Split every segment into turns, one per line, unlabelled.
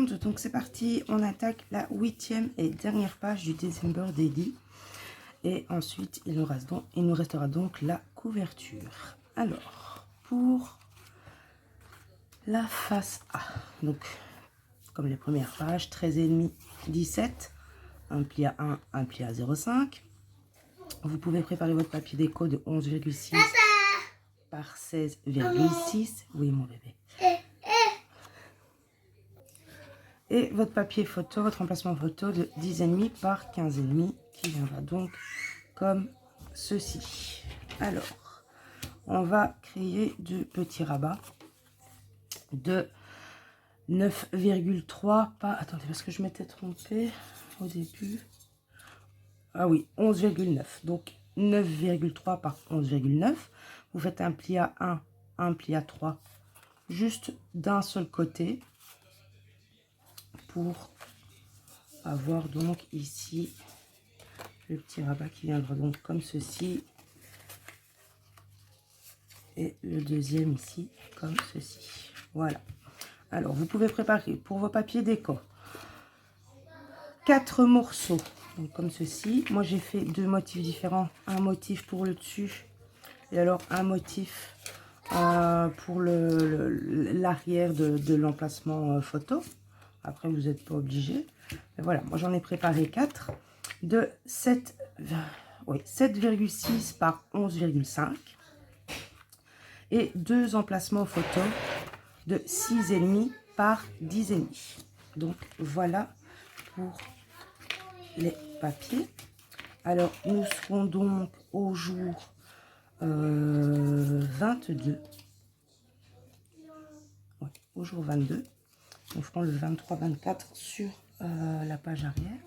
monde, donc c'est parti, on attaque la 8e et dernière page du December Daily. Et ensuite, il nous restera donc la couverture. Alors, pour la face A, donc comme les premières pages, 13,5, 17, un pli à 1, un pli à 0,5. Vous pouvez préparer votre papier déco de 11,6 par 16,6. Oui, mon bébé. Et votre papier photo, votre emplacement photo de 10,5 par 15,5 qui viendra donc comme ceci. Alors, on va créer deux petits rabats de 9,3 par... Attendez, parce que je m'étais trompée au début. Ah oui, 11,9. Donc, 9,3 par 11,9. Vous faites un pli à 1, un pli à 3, juste d'un seul côté, pour avoir donc ici le petit rabat qui viendra donc comme ceci. Et le deuxième ici, comme ceci. Voilà. Alors, vous pouvez préparer pour vos papiers déco 4 morceaux, donc comme ceci. Moi, j'ai fait deux motifs différents. Un motif pour le dessus et alors un motif pour l'arrière de l'emplacement photo. Après, vous n'êtes pas obligé. Mais voilà, moi, j'en ai préparé 4 de 7,6 par 11,5. Et deux emplacements photo de 6,5 par 10,5. Donc voilà pour les papiers. Alors nous serons donc au jour 22. Ouais, au jour 22. Nous ferons le 23-24 sur la page arrière.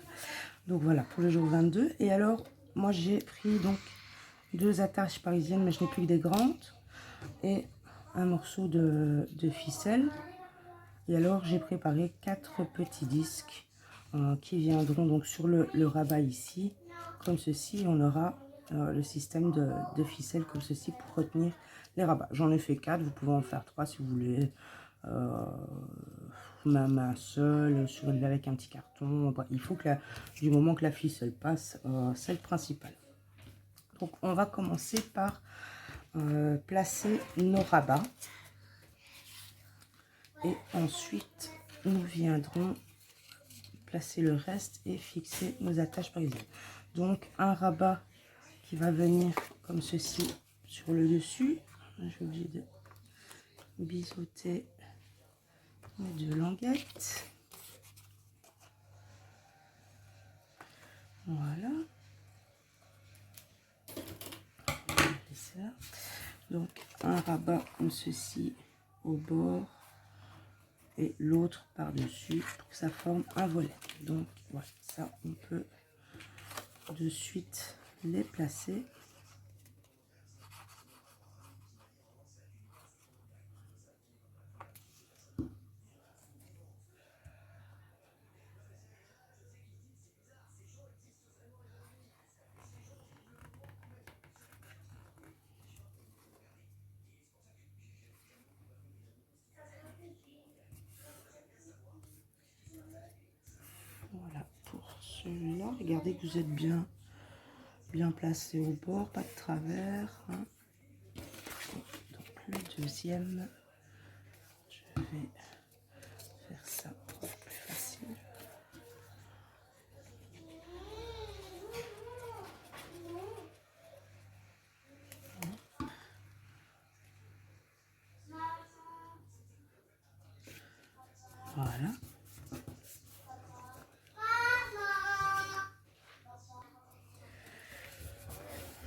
Donc voilà pour le jour 22. Et alors moi j'ai pris donc deux attaches parisiennes, mais je n'ai plus que des grandes. Et un morceau de ficelle. Et alors j'ai préparé 4 petits disques qui viendront donc sur le rabat ici, comme ceci. On aura le système de ficelle comme ceci pour retenir les rabats. J'en ai fait 4, vous pouvez en faire 3 si vous voulez, même un seul, avec un petit carton. Il faut que du moment que la ficelle passe, c'est le principal. Donc on va commencer par placer nos rabats et ensuite nous viendrons placer le reste et fixer nos attaches parisiennes. Donc un rabat qui va venir comme ceci sur le dessus. J'ai oublié de biseauter mes deux languettes. Voilà. Donc un rabat comme ceci au bord et l'autre par dessus pour que ça forme un volet. Donc voilà, ça on peut de suite les placer. Voilà pour celui-là. Regardez que vous êtes bien placé au bord, pas de travers. Hein. Donc le deuxième, je vais faire ça pour être plus facile. Voilà.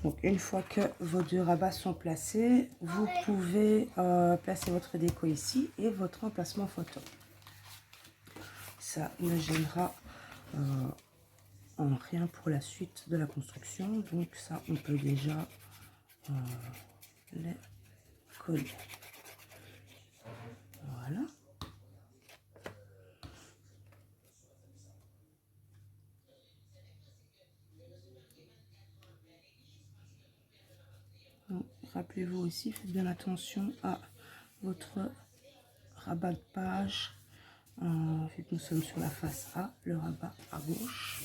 Donc une fois que vos deux rabats sont placés, vous pouvez placer votre déco ici et votre emplacement photo. Ça ne gênera en rien pour la suite de la construction. Donc ça, on peut déjà les coller. Voilà. Rappelez-vous aussi, faites bien attention à votre rabat de page. vu que nous sommes sur la face A, le rabat à gauche.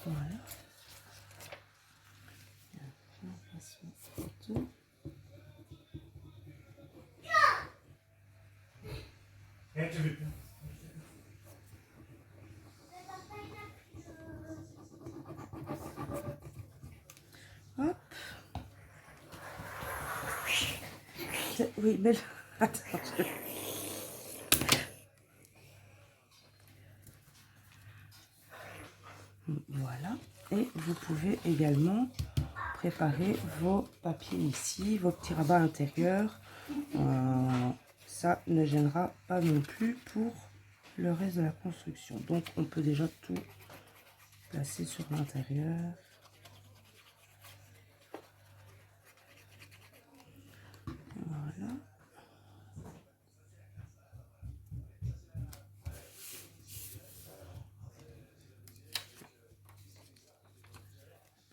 Voilà. Photo. Hop. Oui, belle. Attends. Voilà. Et vous pouvez également préparer vos papiers ici, vos petits rabats intérieurs. Ça ne gênera pas non plus pour le reste de la construction. Donc on peut déjà tout placer sur l'intérieur. Voilà.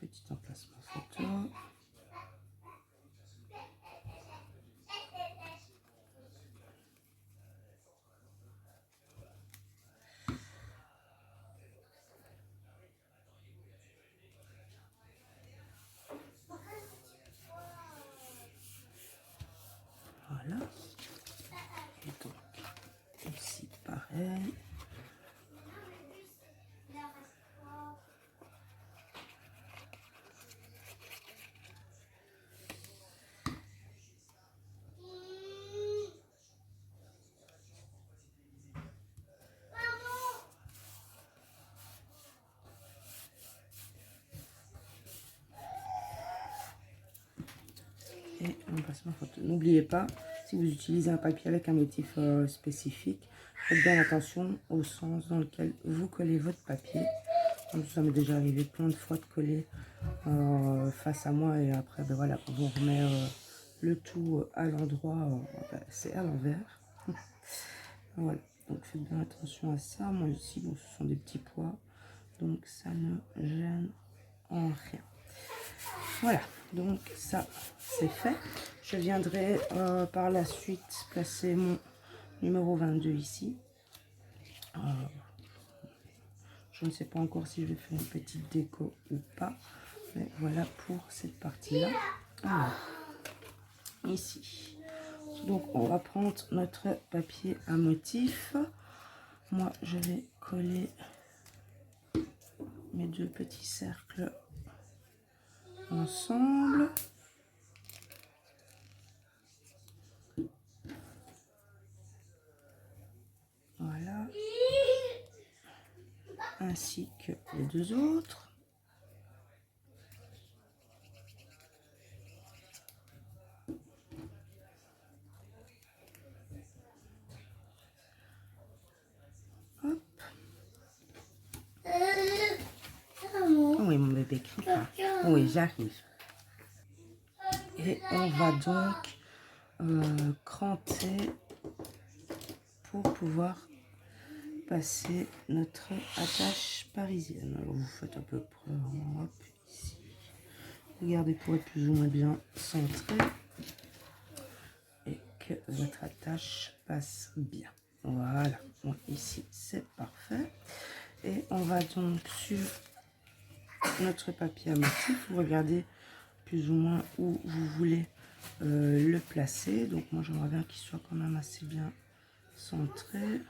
Petit emplacement photo. Voilà. Et donc, ici, pareil. Et l'emplacement photo. N'oubliez pas, si vous utilisez un papier avec un motif spécifique, faites bien attention au sens dans lequel vous collez votre papier. Comme ça m'est déjà arrivé plein de fois de coller face à moi et après ben voilà, quand on remet le tout à l'endroit, ben, c'est à l'envers. Voilà, donc faites bien attention à ça. Moi ici, bon, ce sont des petits pois, donc ça ne gêne en rien. Voilà, donc ça c'est fait. Je viendrai par la suite placer mon numéro 22 ici. Je ne sais pas encore si je vais faire une petite déco ou pas. Mais voilà pour cette partie-là. Alors, ici. Donc on va prendre notre papier à motif. Moi je vais coller mes deux petits cercles ensemble. Voilà. Ainsi que les deux autres. Hop. Oui, mon bébé crie pas. Oui, j'arrive. Et on va donc cranter pour pouvoir passer notre attache parisienne. Alors vous faites à peu près hop, ici. Regardez pour être plus ou moins bien centré et que votre attache passe bien. Voilà, donc ici c'est parfait. Et on va donc sur notre papier à motif, vous regardez plus ou moins où vous voulez le placer. Donc moi j'aimerais bien qu'il soit quand même assez bien centré.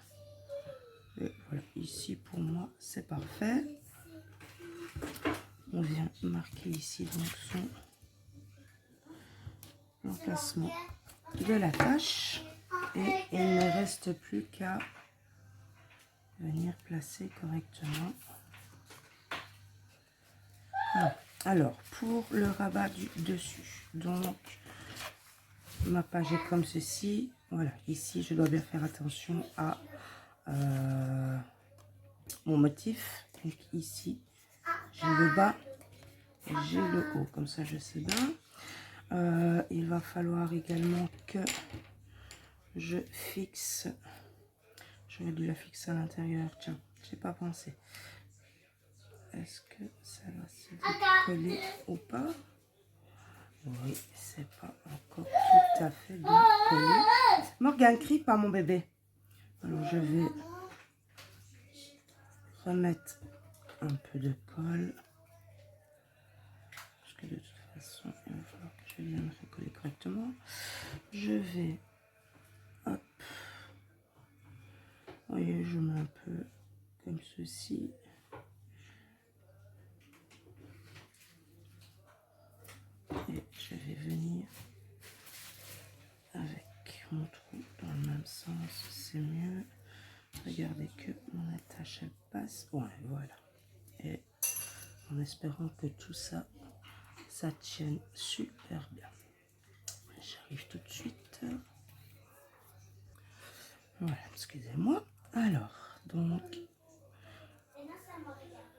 Et voilà, ici pour moi c'est parfait. On vient marquer ici donc son emplacement de la tâche. Et il ne reste plus qu'à venir placer correctement. Voilà. Alors, pour le rabat du dessus, donc ma page est comme ceci. Voilà, ici je dois bien faire attention à mon motif. Donc ici, j'ai le bas et j'ai le haut. Comme ça, je sais bien. Il va falloir également que je fixe. J'aurais dû la fixer à l'intérieur. Tiens, j'ai pas pensé. Est-ce que ça va se décoller ou pas? Oui, c'est pas encore Morgane, crie pas mon bébé. Alors je vais remettre un peu de colle. Parce que de toute façon, il va falloir que je vienne recoller correctement. Je vais, hop, vous voyez, je mets un peu comme ceci. Et je vais venir avec mon trou dans le même sens, c'est mieux. Regardez que mon attache elle passe. Ouais, voilà. Et en espérant que tout ça, ça tienne super bien. J'arrive tout de suite. Voilà, excusez-moi. Alors, donc,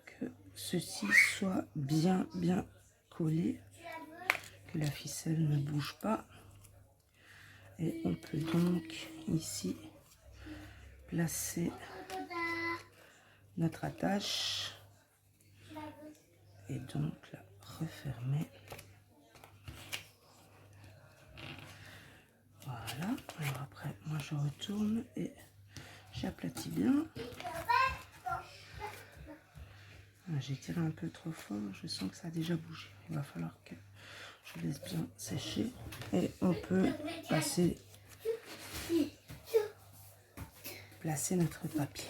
que ceci soit bien collé, que la ficelle ne bouge pas. Et on peut donc ici placer notre attache et donc la refermer. Voilà. Alors après, moi je retourne et j'aplatis bien. J'ai tiré un peu trop fort, je sens que ça a déjà bougé. Il va falloir que je laisse bien sécher et on peut placer notre papier.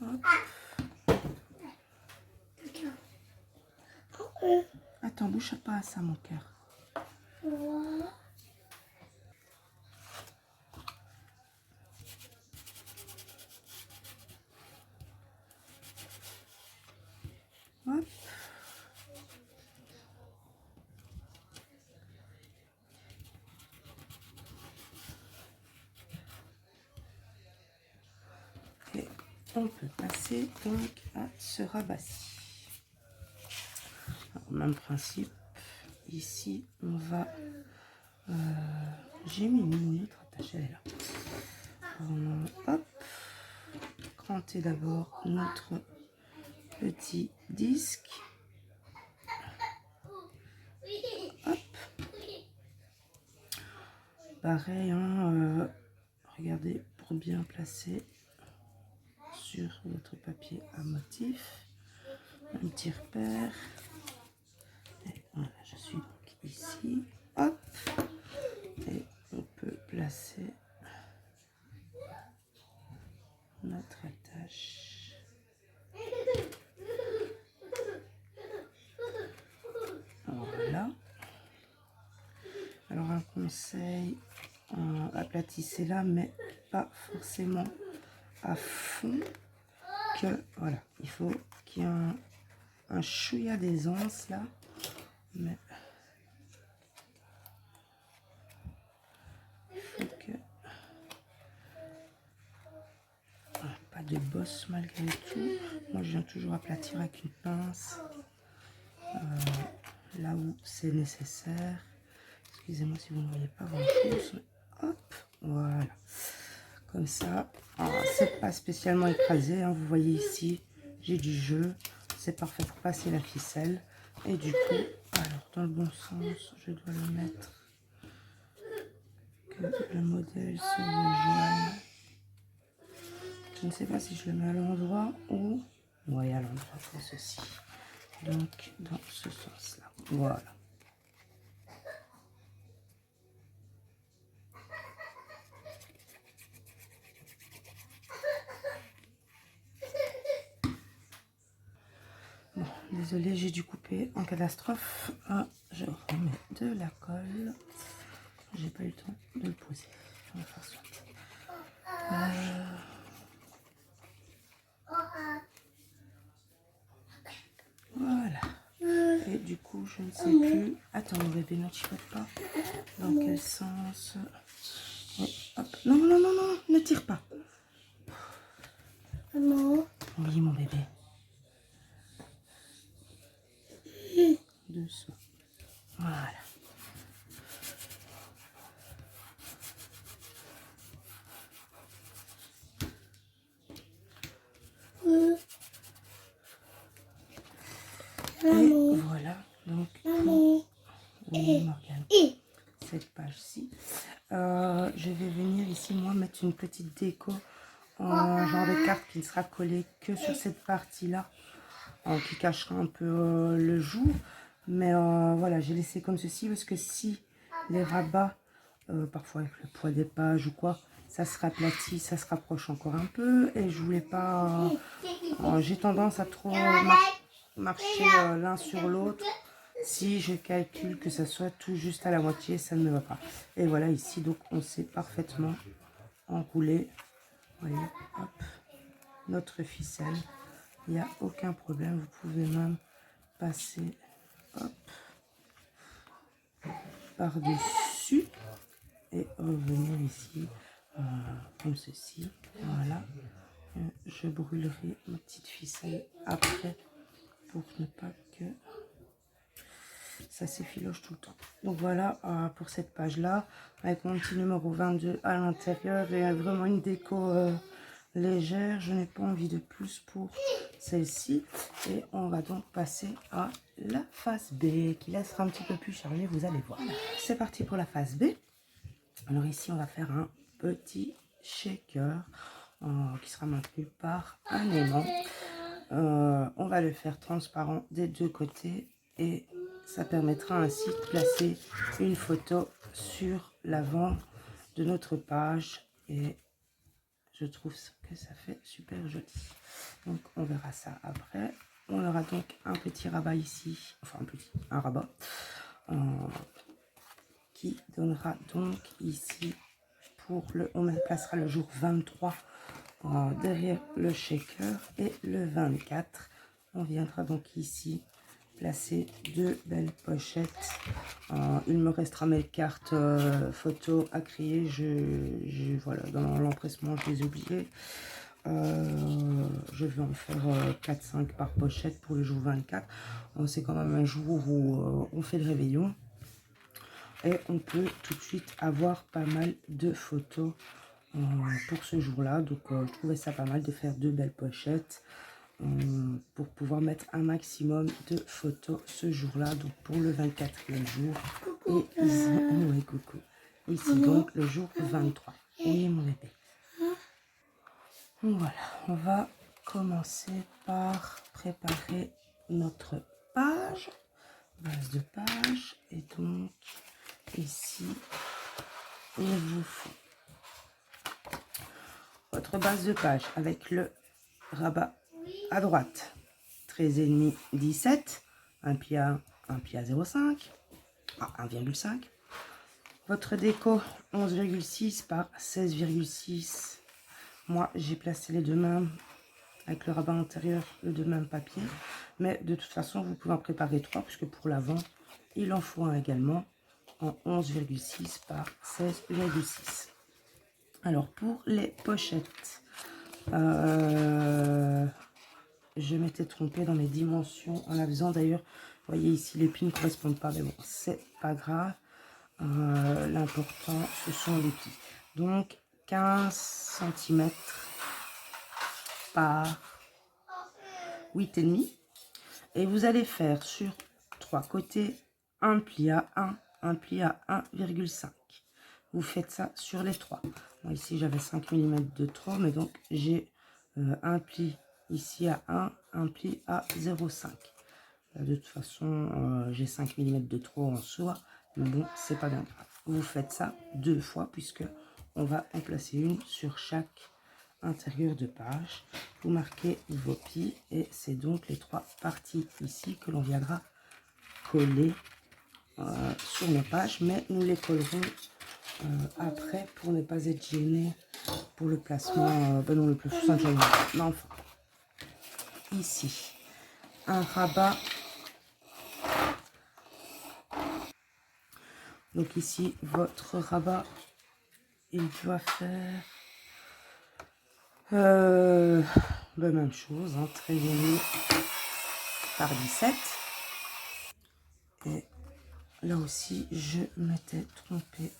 Hop. Attends, bouge pas à ça mon cœur. Hop. Et on peut passer donc à ce rabassis. Alors, même principe. Ici, on va... j'ai mis une autre attache, elle est là. Hop. Cranter d'abord notre petit disque. Hop. Pareil, hein, regardez pour bien placer sur votre papier à motif. Un petit repère. Et voilà, je suis donc ici. Hop. Et on peut placer notre attache. Voilà. Alors un conseil, aplatissez-la, mais pas forcément à fond. Que voilà, il faut qu'il y ait un chouïa d'aisance là, mais il faut que pas de bosse malgré tout. Moi je viens toujours aplatir avec une pince là où c'est nécessaire. Excusez-moi si vous ne voyez pas grand chose. Hop, voilà, comme ça. C'est pas spécialement écrasé, hein. Vous voyez ici j'ai du jeu, c'est parfait pour passer la ficelle. Et du coup, alors dans le bon sens, je dois le mettre que le modèle se rejoigne. Je ne sais pas si je le mets à l'endroit ou... Oui, à l'endroit pour ceci. Donc, dans ce sens-là. Voilà. Bon, désolée, j'ai dû couper en catastrophe. Je remets de la colle. J'ai pas eu le temps de le poser. On va faire ça. Voilà. Et du coup, je ne sais plus. Attends, mon bébé, ne chipote pas. Dans quel sens? Oui, hop. Non, non, non, non, ne tire pas. Maman. Oui, mon bébé. Dessous. Voilà. je vais venir ici, moi, mettre une petite déco en genre de carte qui ne sera collée que sur cette partie-là, qui cachera un peu le jour. Mais voilà, j'ai laissé comme ceci parce que si les rabats, parfois avec le poids des pages ou quoi, ça se raplatit, ça se rapproche encore un peu. Et je voulais pas... j'ai tendance à trop marcher l'un sur l'autre. Si je calcule que ça soit tout juste à la moitié, ça ne me va pas. Et voilà, ici, donc, on sait parfaitement enrouler. Vous voyez, hop, notre ficelle. Il n'y a aucun problème. Vous pouvez même passer, hop, par-dessus et revenir ici, comme ceci. Voilà. Je brûlerai ma petite ficelle après pour ne pas que ça s'effiloche tout le temps. Donc voilà pour cette page là avec mon petit numéro 22 à l'intérieur et vraiment une déco légère. Je n'ai pas envie de plus pour celle-ci et on va donc passer à la face B qui là sera un petit peu plus chargée, vous allez voir. C'est parti pour la face B. Alors ici on va faire un petit shaker qui sera maintenu par un aimant. On va le faire transparent des deux côtés et ça permettra ainsi de placer une photo sur l'avant de notre page et je trouve que ça fait super joli. Donc on verra ça après. On aura donc un petit rabat ici, enfin un rabat qui donnera donc ici on placera le jour 23 derrière le shaker et le 24 on viendra donc ici placer deux belles pochettes. Il me restera mes cartes photos à créer. Voilà, dans l'empressement je les ai oubliées. Je vais en faire 4-5 par pochette pour le jour 24. C'est quand même un jour où on fait le réveillon et on peut tout de suite avoir pas mal de photos pour ce jour là. Donc je trouvais ça pas mal de faire deux belles pochettes pour pouvoir mettre un maximum de photos ce jour là, donc pour le 24e jour. Et ici, ouais, coucou, ici donc le jour 23. Oui mon bébé. Donc voilà, on va commencer par préparer notre page, base de page. Et donc ici il vous faut votre base de page avec le rabat à droite 13,5 17, un pli à 1, un pli à 0,5 à 1,5. Votre déco 11,6 par 16,6. Moi j'ai placé les deux mêmes avec le rabat intérieur, le deux mêmes papier, mais de toute façon vous pouvez en préparer 3 puisque pour l'avant il en faut un également en 11,6 par 16,6. Alors pour les pochettes, je m'étais trompée dans mes dimensions en la faisant. D'ailleurs, vous voyez ici les plis ne correspondent pas, mais bon, c'est pas grave. L'important, ce sont les plis. Donc 15 cm par 8,5. Et vous allez faire sur 3 côtés un pli à 1, un pli à 1,5. Vous faites ça sur les 3. Moi ici j'avais 5 mm de trop, mais donc j'ai un pli ici à 1, un pli à 0,5. De toute façon j'ai 5 mm de trop en soi, mais bon c'est pas bien grave. Vous faites ça 2 fois puisque on va en placer une sur chaque intérieur de page. Vous marquez vos plis et c'est donc les 3 parties ici que l'on viendra coller sur nos pages, mais nous les collerons après pour ne pas être gêné pour le placement. Non, le plus simple, mais enfin, ici un rabat. Donc ici votre rabat il doit faire la même chose, hein, 13,5 par 17. Et là aussi je m'étais trompée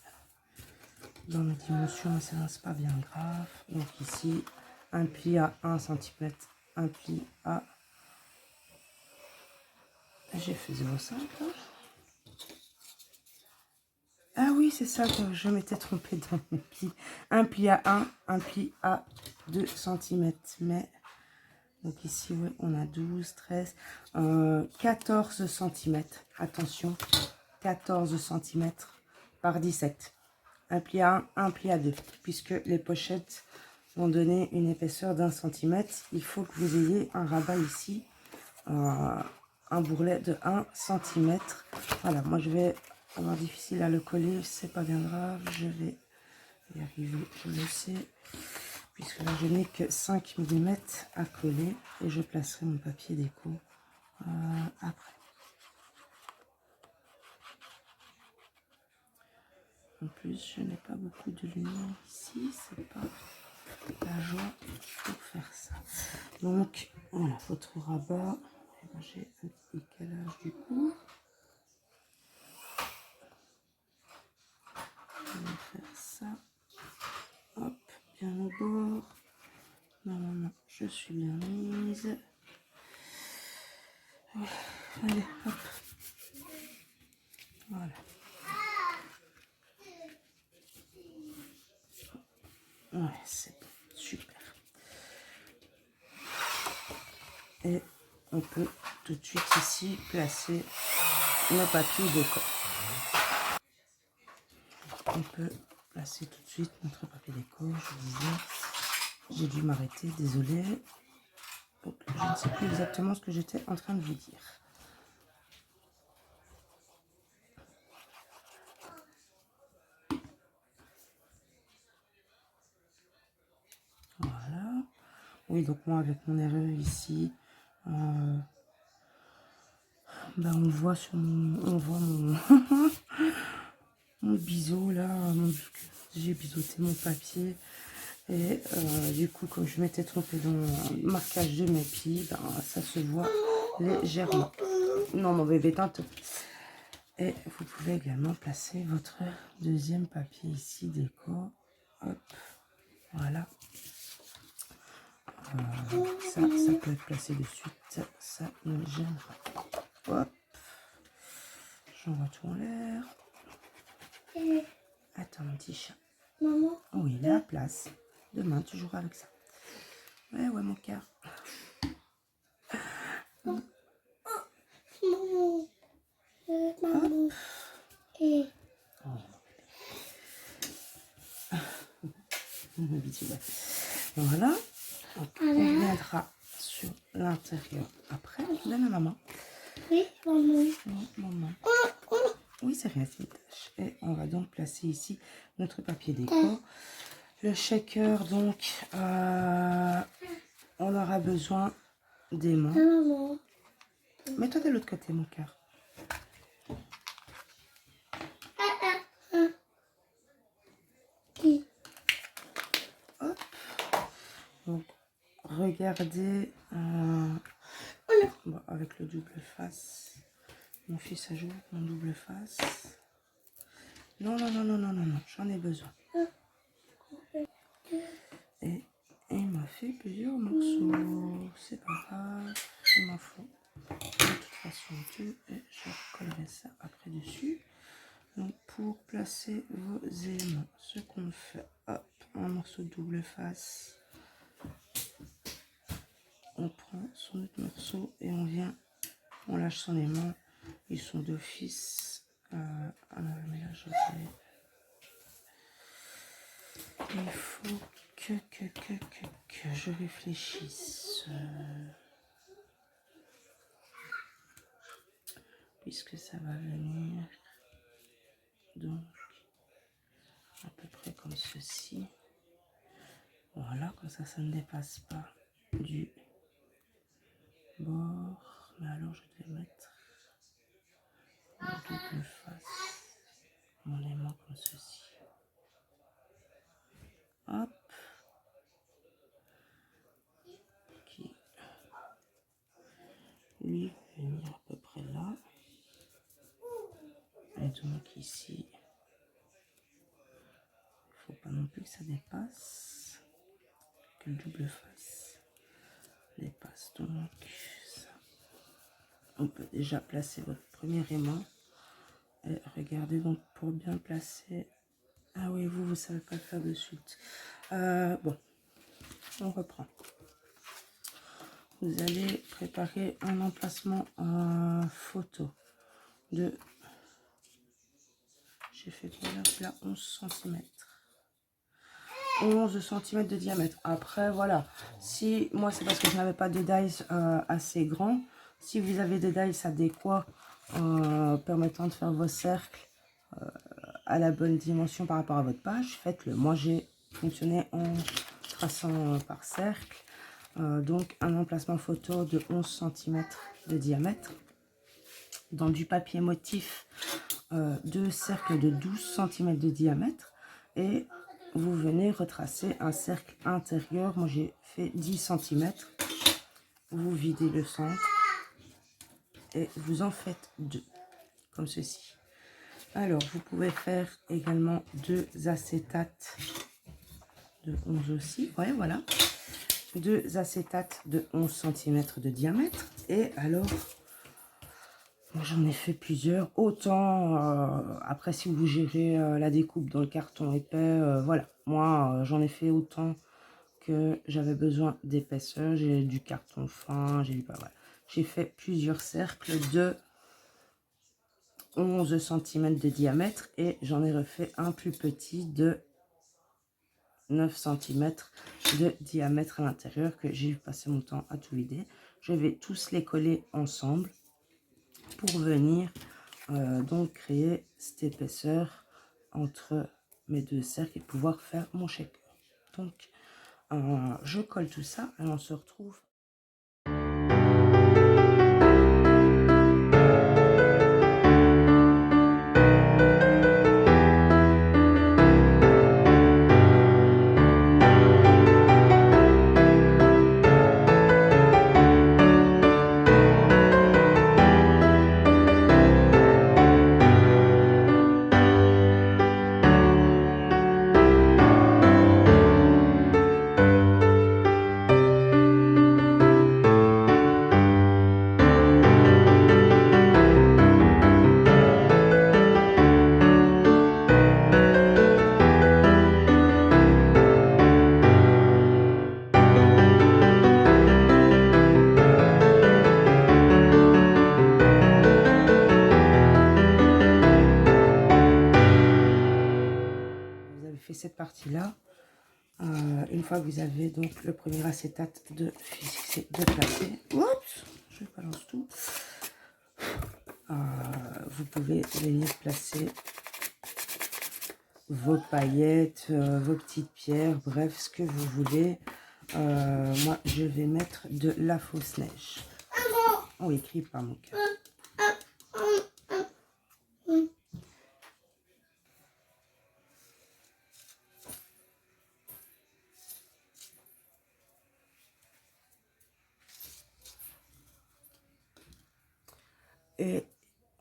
dans mes dimensions, mais ça c'est pas bien grave. Donc ici un pli à 1 cm, un pli à, j'ai fait 0,5 là. Ah oui, oui, c'est ça que je m'étais trompée dans mes plis. Un pli à 1, un pli à 2 cm. Mais, donc ici, oui, on a 12, 13, 14 cm. Attention, 14 cm par 17. Un pli à 1, un pli à 2. Puisque les pochettes vont donner une épaisseur d'1 centimètre. Il faut que vous ayez un rabat ici. Un bourrelet de 1 cm. Voilà, moi je vais avoir difficile à le coller, c'est pas bien grave, je vais y arriver, je le sais, puisque là je n'ai que 5 mm à coller et je placerai mon papier déco après. En plus, je n'ai pas beaucoup de lumière ici, c'est pas la joie pour faire ça. Donc, voilà, votre rabat, j'ai un petit décalage du coup. Je vais faire ça. Hop, bien au bord. Normalement, je suis bien mise. Allez, hop. Voilà. Ouais, c'est bon. Super. Et on peut tout de suite ici placer nos papiers déco. On peut placer tout de suite notre papier déco. Je disais, j'ai dû m'arrêter, désolé. Donc, je ne sais plus exactement ce que j'étais en train de vous dire. Voilà. Oui, donc moi avec mon RE ici, ben on voit sur mon, on voit mon, mon biseau là, j'ai biseauté mon papier. Et du coup, comme je m'étais trompée dans le marquage de mes pieds, ben, ça se voit légèrement. Non, mon bébé, tente. Et vous pouvez également placer votre deuxième papier ici, déco. Hop, voilà. Ça peut être placé de suite. Ça ne gêne pas. Hop. J'envoie tout en l'air. Attends, mon petit chat.
Maman.
Oui, il est à la place. Demain, tu joueras avec ça. Ouais, mon cœur.
Maman. Maman. Et...
Bisous, ouais. Voilà. Donc, on reviendra sur l'intérieur après. Donne à maman.
Oui, maman.
Oui, maman. Oui, c'est rien, c'est une tâche. Et on va donc placer ici notre papier déco. Le shaker, donc, on aura besoin d'aimants.
Maman.
Mets-toi de l'autre côté, mon cœur. Hop. Donc, regardez, bon, avec le double face. Mon fils a joué mon double face. Non, non, non, non, non, non, non, j'en ai besoin. Et il m'a fait plusieurs morceaux. C'est pas grave, il m'en faut de toute façon deux. Et je collerai ça après dessus. Donc pour placer vos aimants, ce qu'on fait, hop, un morceau de double face. On prend son autre morceau et on vient, on lâche son aimant. Ils sont d'office. Ah non, mais là je vais... Il faut que je réfléchisse. Puisque ça va venir. Donc, à peu près comme ceci. Voilà, comme ça, ça ne dépasse pas du bord. Mais alors, je vais mettre le double face. Mon aimant comme ceci. Hop. Qui, lui, venir à peu près là. Et donc ici, il ne faut pas non plus que ça dépasse. Que le double face dépasse. Donc, ça. On peut déjà placer votre premier aimant. Et regardez donc pour bien placer. Ah oui, vous savez pas le faire de suite. Bon, on reprend. Vous allez préparer un emplacement photo de, j'ai fait combien là, 11 cm. 11 cm de diamètre. Après, voilà. Si, moi, c'est parce que je n'avais pas de dies assez grand. Si vous avez des dies adéquats permettant de faire vos cercles à la bonne dimension par rapport à votre page, faites-le. Moi, j'ai fonctionné en traçant par cercle. Donc, un emplacement photo de 11 cm de diamètre. Dans du papier motif, deux cercles de 12 cm de diamètre. Et vous venez retracer un cercle intérieur. Moi, j'ai fait 10 cm. Vous videz le centre et vous en faites deux, comme ceci. Alors, vous pouvez faire également deux acétates de 11 aussi. Ouais, voilà. Deux acétates de 11 cm de diamètre. Et alors, moi j'en ai fait plusieurs. Autant, après si vous gérez la découpe dans le carton épais, voilà. Moi, j'en ai fait autant que j'avais besoin d'épaisseur. J'ai du carton fin, j'ai voilà. J'ai fait plusieurs cercles de 11 cm de diamètre et j'en ai refait un plus petit de 9 cm de diamètre à l'intérieur que j'ai passé mon temps à tout vider. Je vais tous les coller ensemble pour venir donc créer cette épaisseur entre mes deux cercles et pouvoir faire mon shaker. Donc je colle tout ça et on se retrouve. Cette partie là, une fois que vous avez donc le premier acétate de fixer, de placer, oups, je balance tout, vous pouvez venir placer vos paillettes, vos petites pierres, bref, ce que vous voulez. Moi, je vais mettre de la fausse neige. On écrit par mon cœur. Et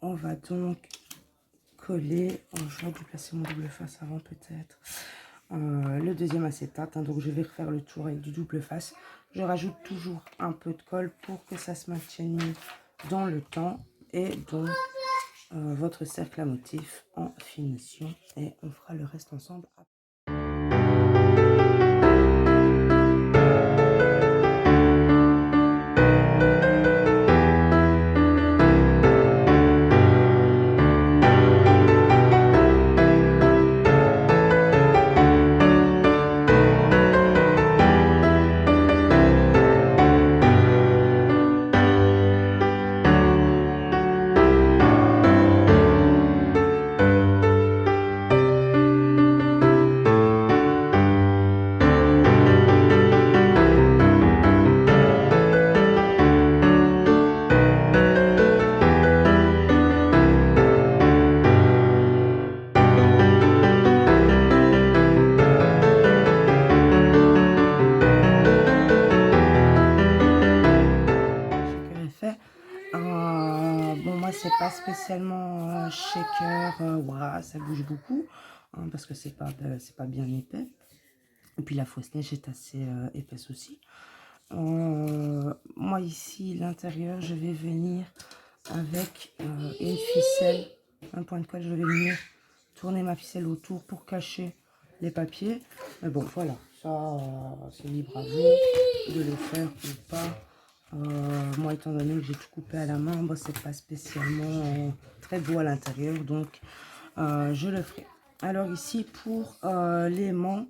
on va donc coller, j'aurais dû placer mon double face avant peut-être, le deuxième acétate, hein, donc je vais refaire le tour avec du double face. Je rajoute toujours un peu de colle pour que ça se maintienne mieux dans le temps et donc votre cercle à motif en finition et on fera le reste ensemble après. Bon, moi c'est pas spécialement shaker, wow, ça bouge beaucoup hein, parce que c'est pas bien épais. Et puis la fausse neige est assez épaisse aussi. Moi ici l'intérieur, je vais venir avec une ficelle un point de colle, je vais venir tourner ma ficelle autour pour cacher les papiers. Mais bon, voilà, ça, c'est libre à vous de le faire ou pas. Moi, étant donné que j'ai tout coupé à la main, bon, c'est pas spécialement très beau à l'intérieur, donc je le ferai. Alors ici, pour l'aimant,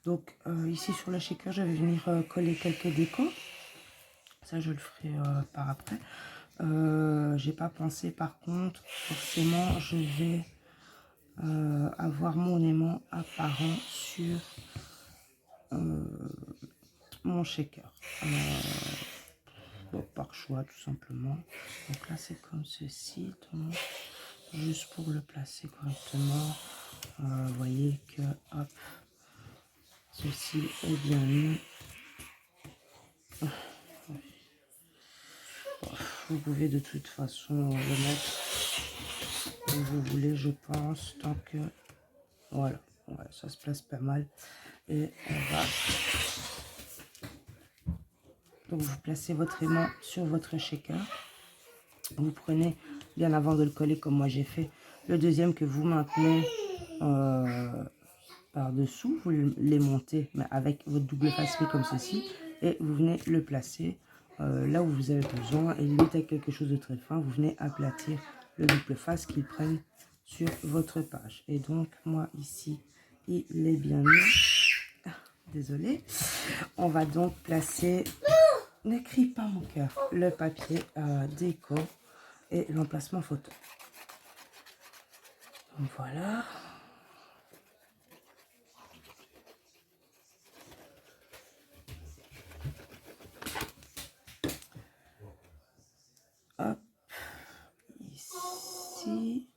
donc ici sur le shaker, je vais venir coller quelques décos. Ça, je le ferai par après. J'ai pas pensé, par contre, forcément, je vais avoir mon aimant apparent sur mon shaker. Bon, par choix, tout simplement. Donc là, c'est comme ceci. Donc, juste pour le placer correctement. Vous voyez que, hop, ceci est bien mis. Vous pouvez de toute façon le mettre où vous voulez, je pense, tant que, voilà, ouais, ça se place pas mal. Et on va, donc vous placez votre aimant sur votre shaker. Vous prenez, bien avant de le coller comme moi j'ai fait, le deuxième que vous maintenez par-dessous, vous les montez mais avec votre double face fait comme ceci, et vous venez le placer là où vous avez besoin, et limite avec quelque chose de très fin, vous venez aplatir le double face qu'il prenne sur votre page. Et donc moi ici, il est bien mis. Désolée. On va donc placer, n'écris pas mon cœur, le papier déco et l'emplacement photo. Donc voilà. Hop, ici.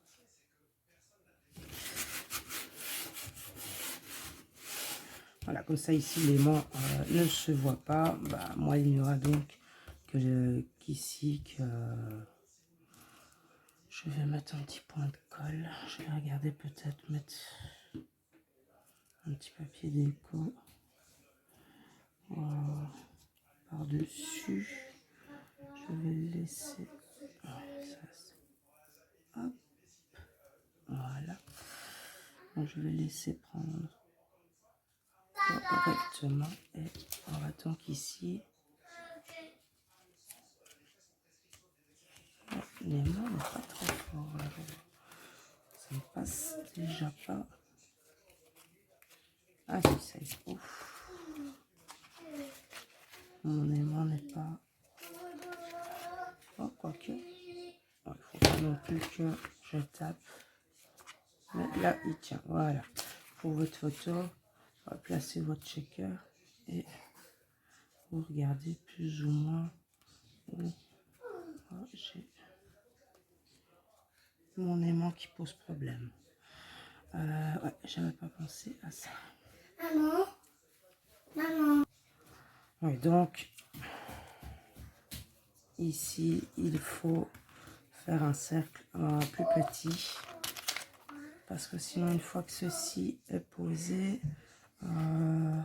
Voilà, comme ça ici l'aimant ne se voit pas. Bah, moi il n'y aura donc que qu'ici que je vais mettre un petit point de colle. Je vais regarder, peut-être mettre un petit papier déco par dessus. Je vais le laisser. Ouais, ça, hop, voilà. Donc, je vais laisser prendre correctement, et on va donc ici. L'aimant n'est pas trop fort là. Ça ne passe déjà pas. Ah, j'essaye. Ouf. Mon aimant n'est pas. Oh, quoique. Bon, il ne faut pas non plus que je tape. Mais là, il tient. Voilà. Pour votre photo, on va placer votre shaker et vous regardez plus ou moins où j'ai mon aimant qui pose problème. Ouais, j'avais pas pensé à ça.
Maman, maman.
Oui, donc ici, il faut faire un cercle plus petit, parce que sinon, une fois que ceci est posé, vous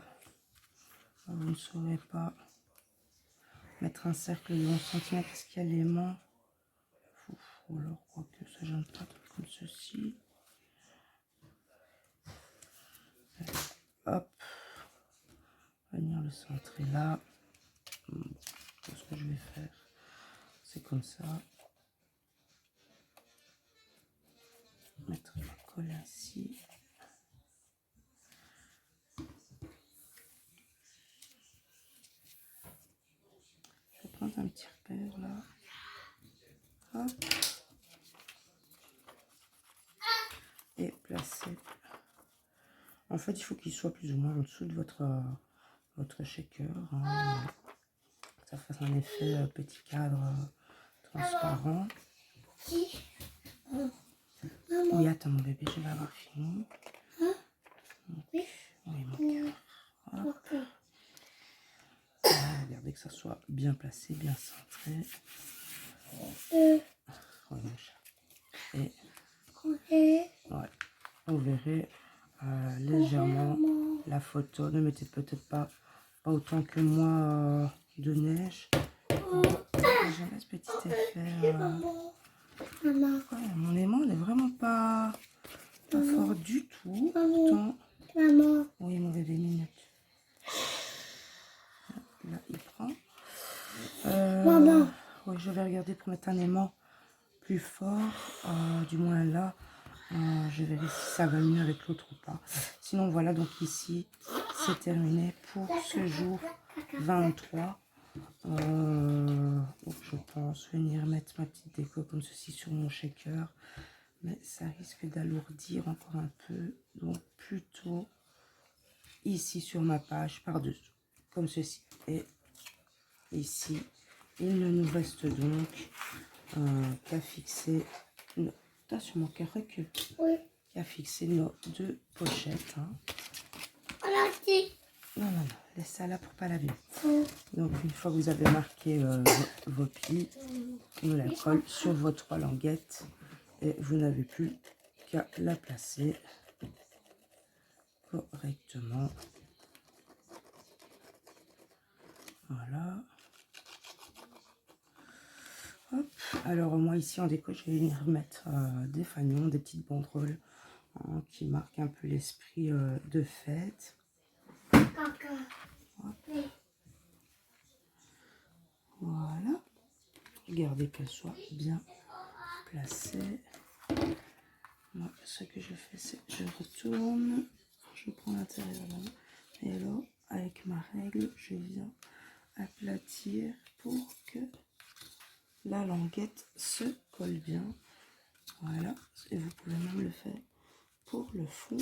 ne saurez pas mettre un cercle de 11 cm parce qu'il y a l'aimant. Ou alors, quoique ça gêne pas, comme ceci. Hop, venir le centrer là. Ce que je vais faire, c'est comme ça. Mettre ma colle ici. Je vais prendre un petit repère là. Hop. Et placer. En fait, il faut qu'il soit plus ou moins en dessous de votre shaker. Hein. Que ça fasse un effet petit cadre transparent. Oui, attends mon bébé, je vais avoir fini. Oui, mon cœur. Regardez que ça soit bien placé, bien centré. Oui, mon chat. Et ouais, vous verrez légèrement la photo. Ne mettez peut-être pas autant que moi de neige. J'aime ce petit effet
Maman.
Ouais, mon aimant n'est vraiment pas fort du tout.
Maman.
Pourtant,
Maman.
oui, mon bébé, minute. Là, il prend.
Maman.
Oui, je vais regarder pour mettre un aimant plus fort. Du moins là, je verrai si ça va mieux avec l'autre ou pas. Sinon, voilà, donc ici, c'est terminé pour ce jour 23. Donc je pense venir mettre ma petite déco comme ceci sur mon shaker. Mais ça risque d'alourdir encore un peu. Donc plutôt ici sur ma page par-dessus. Comme ceci. Et ici, il ne nous reste donc qu'à fixer... Non, attention, mon cœur recule.
Oui.
Qu'à fixer nos deux pochettes. Hein.
On a dit.
Non, non, non. Laisse ça là pour pas laver.
Oh.
Donc une fois que vous avez marqué vos plis, vous la collez sur vos 3 languettes. Et vous n'avez plus qu'à la placer correctement. Voilà. Hop. Alors moi ici en déco, je vais venir mettre des fanions, des petites banderoles hein, qui marquent un peu l'esprit de fête.
Caca. Oui.
Voilà. Regardez qu'elles soient bien placées. Moi, ce que je fais, c'est que je retourne, je prends l'intérieur là, et alors avec ma règle, je viens aplatir pour que la languette se colle bien. Voilà, et vous pouvez même le faire pour le fond.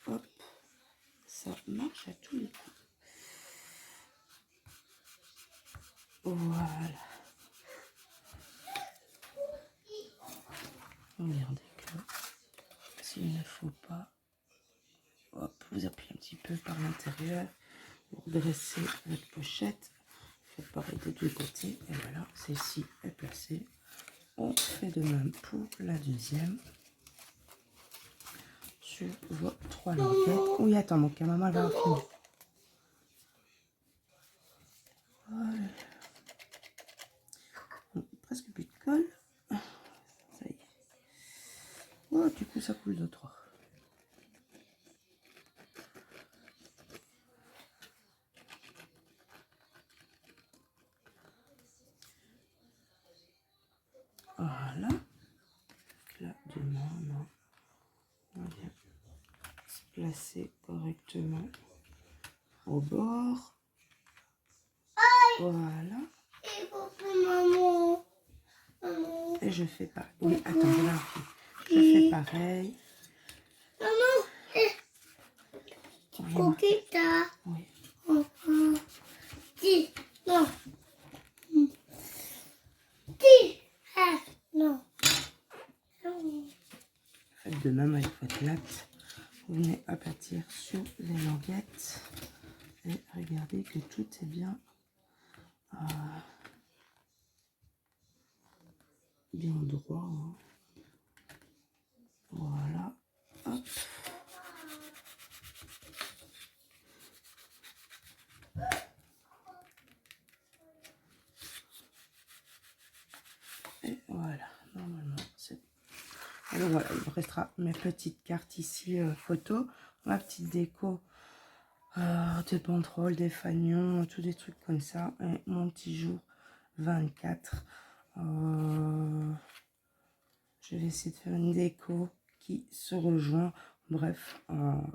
Hop, ça marche à tous les coups. Voilà. Regardez que s'il ne faut pas, hop, vous appuyez un petit peu par l'intérieur, vous dressez votre pochette, faites pareil des deux côtés, et voilà, celle-ci est placée. On fait de même pour la deuxième. Sur vos 3 languettes. Oui, attends, mon cas, maman va en finir. Voilà. Bon, presque plus de colle. Ça y est. Oh, du coup, ça coule de 3. Voilà. Là, demain, on vient se placer correctement au bord. Voilà.
Et pour maman. Maman.
Et je fais pareil. Oui, attends, je vais je fais pareil.
Maman. Coquita.
Oui.
Dis. Non. Dis. Non.
Faites de même avec votre latte. Vous venez aplatir sur les languettes. Et regardez que tout est bien, bien droit. Hein. Voilà. Hop. Et voilà. Normalement, c'est... Alors voilà, il me restera mes petites cartes ici, photos. Ma petite déco. Des banderoles, des fanions, tous des trucs comme ça. Et mon petit jour 24. Je vais essayer de faire une déco qui se rejoint. Bref,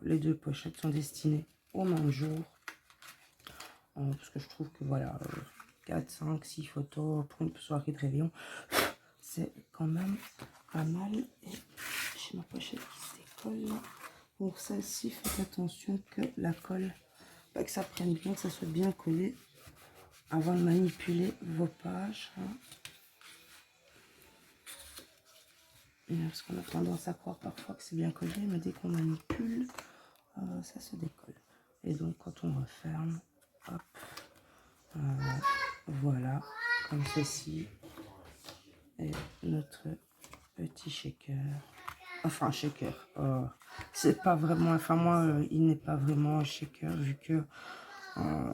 les deux pochettes sont destinées au même jour. Parce que je trouve que voilà, 4, 5, 6 photos pour une soirée de réveillon, c'est quand même pas mal. Et j'ai ma pochette qui se décolle là. Pour celle-ci, faites attention que la colle, que ça prenne bien, que ça soit bien collé avant de manipuler vos pages. Hein. Parce qu'on a tendance à croire parfois que c'est bien collé, mais dès qu'on manipule, ça se décolle. Et donc quand on referme, hop, voilà, comme ceci, et notre petit shaker. Enfin, shaker. C'est pas vraiment, enfin moi, il n'est pas vraiment un shaker vu que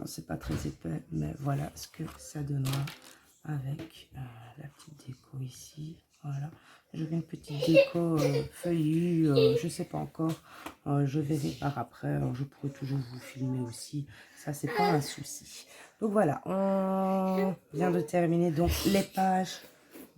c'est pas très épais, mais voilà ce que ça donnera avec la petite déco ici. Voilà. Je veux une petite déco feuillue, je sais pas encore. Je verrai par après. Je pourrais toujours vous filmer aussi. Ça, c'est pas un souci. Donc voilà, on vient de terminer donc les pages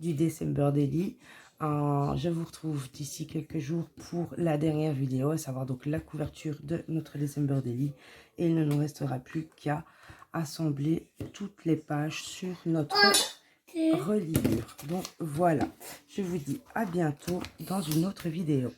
du December Daily. Je vous retrouve d'ici quelques jours pour la dernière vidéo, à savoir donc la couverture de notre December Daily. Et il ne nous restera plus qu'à assembler toutes les pages sur notre reliure. Donc voilà, je vous dis à bientôt dans une autre vidéo.